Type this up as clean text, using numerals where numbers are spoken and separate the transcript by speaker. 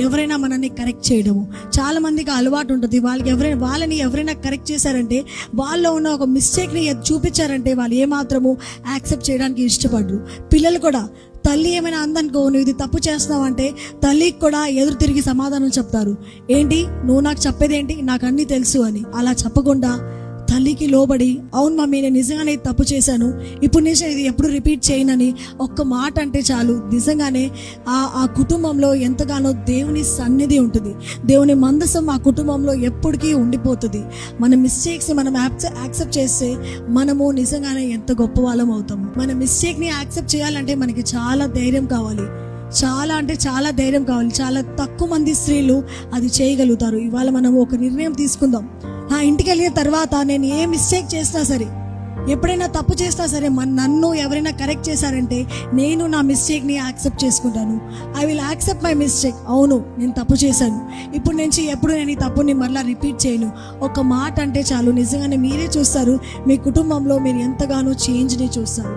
Speaker 1: ఎవరైనా మనల్ని కరెక్ట్ చేయడము. చాలామందికి అలవాటు ఉంటుంది, వాళ్ళని ఎవరైనా కరెక్ట్ చేశారంటే, వాళ్ళలో ఉన్న ఒక మిస్టేక్ని చూపించారంటే వాళ్ళు ఏమాత్రము యాక్సెప్ట్ చేయడానికి ఇష్టపడరు. పిల్లలు కూడా తల్లి ఏమైనా అందనుకో, నువ్వు ఇది తప్పు చేస్తున్నావు అంటే తల్లికి కూడా ఎదురు తిరిగి సమాధానం చెప్తారు. ఏంటి నువ్వు నాకు చెప్పేదేంటి, నాకు అన్నీ తెలుసు అని. అలా చెప్పకుండా తల్లికి లోబడి, అవును మమ్మీ నేను నిజంగానే తప్పు చేశాను, ఇప్పుడు నుంచి ఇది ఎప్పుడు రిపీట్ చేయనని ఒక్క మాట అంటే చాలు, నిజంగానే ఆ కుటుంబంలో ఎంతగానో దేవుని సన్నిధి ఉంటుంది. దేవుని మందసం ఆ కుటుంబంలో ఎప్పటికీ ఉండిపోతుంది. మన మిస్టేక్స్ని మనం యాక్సెప్ట్ చేస్తే మనము నిజంగానే ఎంత గొప్ప వాళ్ళం అవుతాము. మన మిస్టేక్ని యాక్సెప్ట్ చేయాలంటే మనకి చాలా ధైర్యం కావాలి, చాలా అంటే చాలా ధైర్యం కావాలి. చాలా తక్కువ మంది స్త్రీలు అది చేయగలుగుతారు. ఇవాళ మనం ఒక నిర్ణయం తీసుకుందాం. నా ఇంటికి వెళ్ళిన తర్వాత నేను ఏ మిస్టేక్ చేసినా సరే, ఎప్పుడైనా తప్పు చేసినా సరే, నన్ను ఎవరైనా కరెక్ట్ చేశారంటే నేను నా మిస్టేక్ని యాక్సెప్ట్ చేసుకుంటాను. I will accept my mistake. అవును నేను తప్పు చేశాను, ఇప్పుడు నుంచి ఎప్పుడు నేను ఈ తప్పుని మరలా రిపీట్ చేయను. ఒక మాట అంటే చాలు, నిజంగానే మీరే చూస్తారు, మీ కుటుంబంలో మీరు ఎంతగానో చేంజ్ని చూస్తారు.